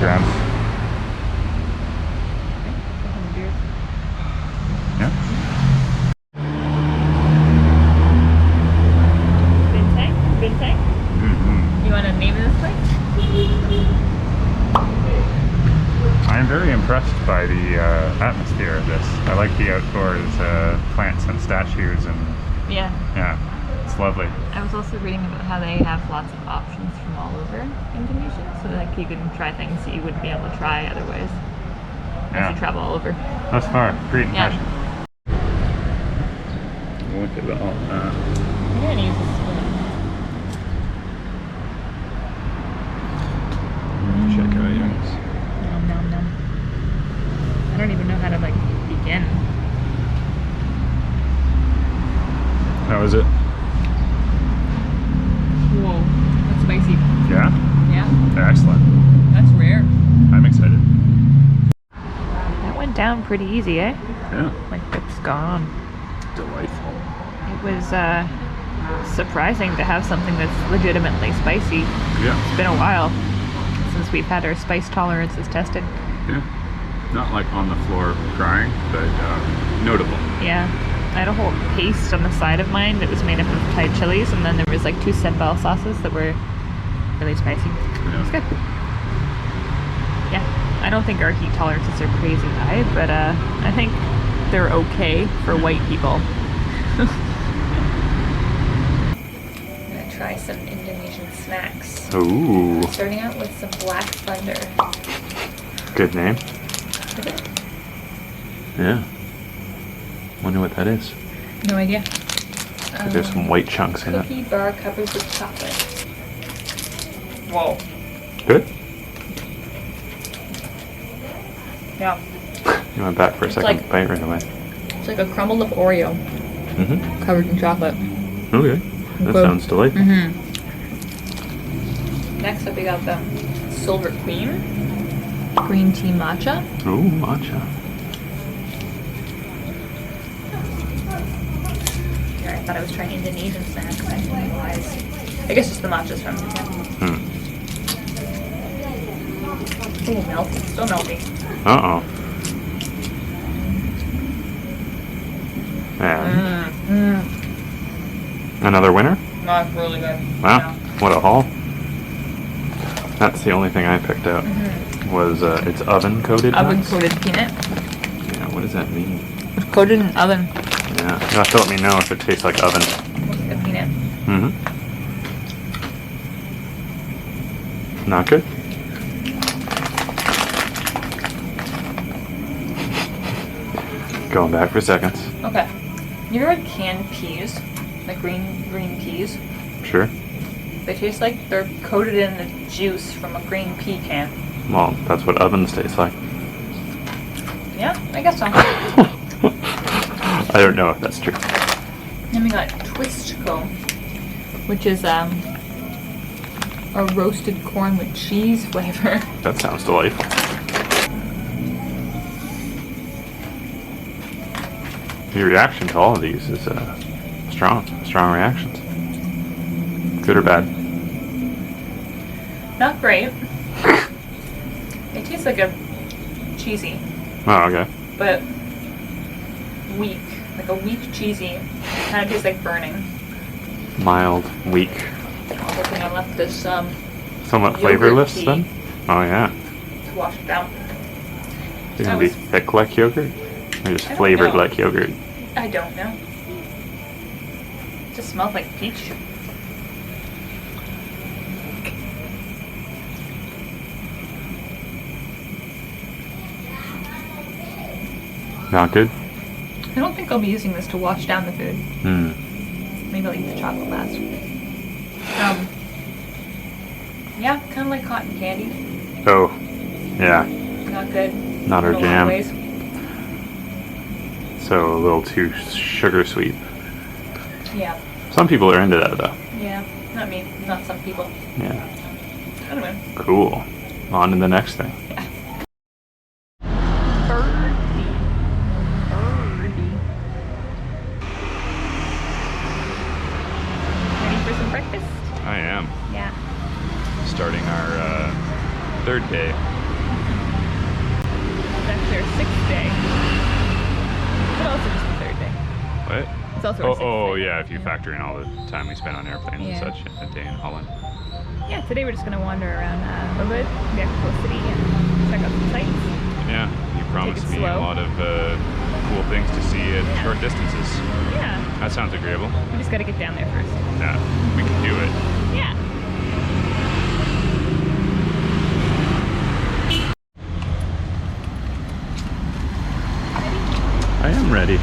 grams. Yeah. Bintang? Mm-hmm. You want to name this place? I'm very impressed by the atmosphere of this. I like the outdoors plants and statues and yeah, it's lovely. I was also reading about how they have lots of options from all over Indonesia, so like you can try things that you wouldn't be able to try otherwise. As you travel all over. Thus far, great impression. Yeah. Look at all that. I'm gonna use this spoon. Check out yours. Nom nom nom. I don't even know how to like begin. How is it? Whoa, that's spicy. Yeah? Yeah. Excellent. That's rare. I'm excited. That went down pretty easy, eh? Yeah. Like it's gone. Delightful. It was surprising to have something that's legitimately spicy. Yeah. It's been a while since we've had our spice tolerances tested. Yeah. Not like on the floor crying, but notable. Yeah. I had a whole paste on the side of mine that was made up of Thai chilies, and then there was like 2 sambal sauces that were really spicy. Yeah. It was good. Yeah. I don't think our heat tolerances are crazy high, but I think they're okay for white people. I'm gonna try some Indonesian snacks. Ooh. Starting out with some Black Thunder. Good name. Is it? Yeah. Wonder what that is. No idea. There's some white chunks in it. Cookie bar covered with chocolate. Whoa. Good? Yeah. You went back for a second like- bite right away. It's like a crumbled up Oreo Mm-hmm. covered in chocolate. Okay. That Good. sounds delightful. Mm-hmm. Next up we got the Silver Queen. Green tea matcha. Ooh, matcha. Here, I thought I was trying Indonesian snacks. I didn't realize. I guess just the matcha's from Japan. Ooh, melty. Still melty. Uh-oh. And another winner? No, it's really good. Wow, Yeah. what a haul. That's the only thing I picked out. Was it's oven coated Oven nuts? coated peanut. Yeah, what does that mean? It's coated in oven. Yeah, you'll have to let me know if it tastes like oven. What's the peanut? Mm-hmm. Not good? Going back for seconds. Okay. You ever had canned peas? Like green peas? Sure. They taste like they're coated in the juice from a green pea can. Well, that's what ovens taste like. Yeah, I guess so. I don't know if that's true. Then we got Twist Co, which is a roasted corn with cheese flavor. That sounds delightful. Your reaction to all of these is strong reactions. Good or bad? Not great. It tastes like a cheesy, Oh, okay. but weak. Like a weak cheesy. It kind of tastes like burning. Mild, weak, Good thing I left this somewhat Yogurt flavorless tea. then? Oh yeah. to wash it down. Is it gonna be thick like yogurt? Or just I don't flavored know. like yogurt? I don't know. It just smells like peach. Not good? I don't think I'll be using this to wash down the food. Maybe I'll eat the chocolate last. Yeah, kind of like cotton candy. Oh, yeah. Not good. Not our in a lot of jam. ways. So a little too sugar sweet. Yeah. Some people are into that though. Yeah. Not me. Not some people. Yeah. Anyway. Cool. On to the next thing. Yeah. Ready for some breakfast? I am. Yeah. Starting our third day our 6th day. But also just the 3rd day. What? It's also our 6th day. Yeah, if you factor in all the time we spent on airplanes and such, a day in Holland. Yeah, today we're just going to wander around Ubud, the actual city, and check out some sights. Yeah, you promised me a lot of cool things to see at short distances. Yeah. That sounds agreeable. We just got to get down there first. Yeah, we can do it. Yeah. I am ready.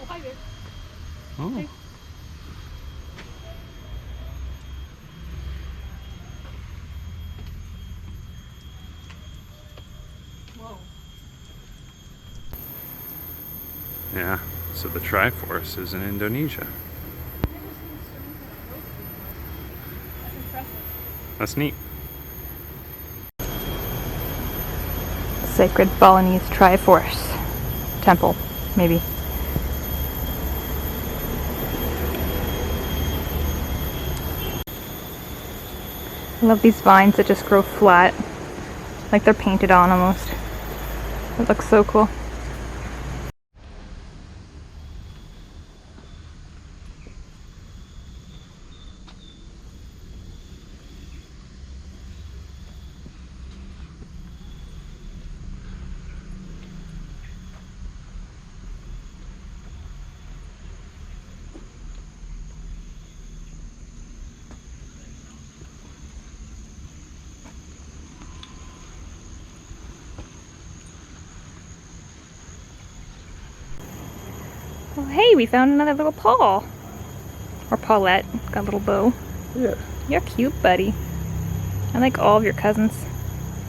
Oh, hi there. Oh. Hey. Whoa. Yeah, so the Triforce is in Indonesia. That's impressive. That's neat. Sacred Balinese Triforce Temple, maybe. I love these vines that just grow flat, like they're painted on almost. It looks so cool. Oh hey, we found another little paw. Or Paulette, got a little bow. Yeah. You're cute, buddy. I like all of your cousins.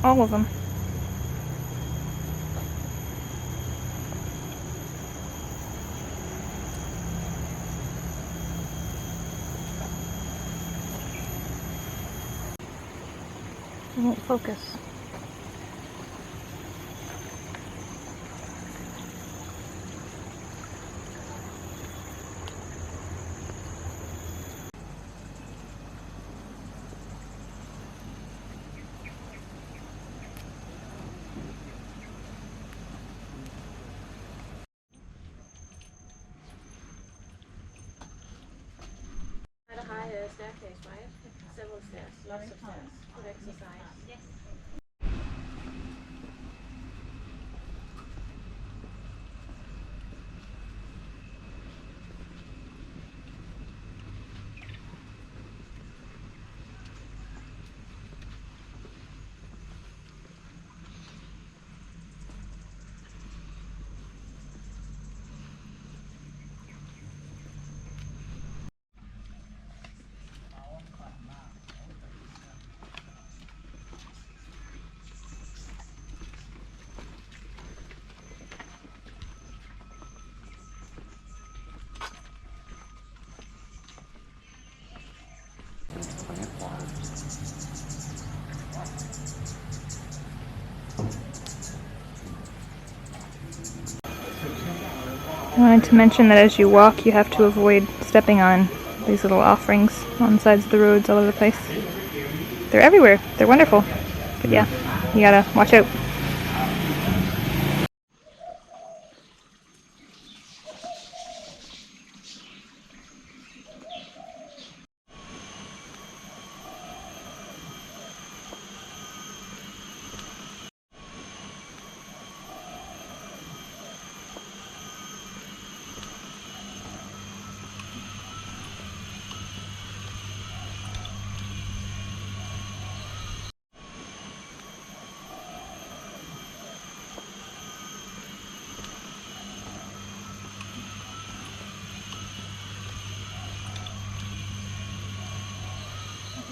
All of them. It won't focus. Quite a high staircase, right? Several stairs, lots of stairs. Good exercise. Yes. I wanted to mention that as you walk, you have to avoid stepping on these little offerings on the sides of the roads all over the place. They're everywhere. They're wonderful. But yeah, you gotta watch out.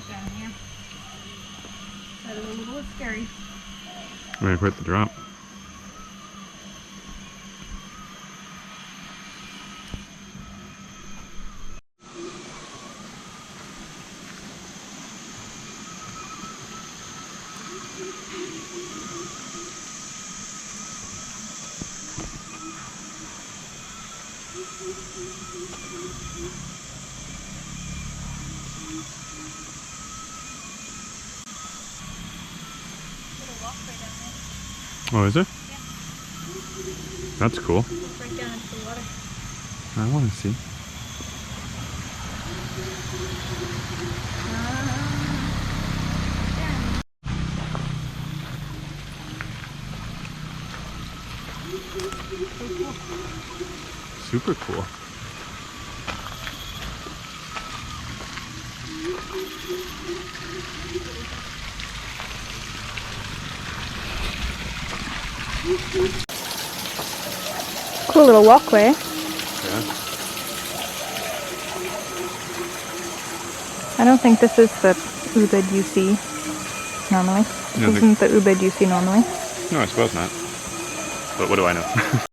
Down here. That is a little bit scary. Ready to hit the drop. Oh, is it? Yeah. That's cool. Right down into the water. I want to see. Super cool. Cool little walkway. Yeah. I don't think this is the Ubud you see normally. This isn't the Ubud you see normally. No, I suppose not. But what do I know?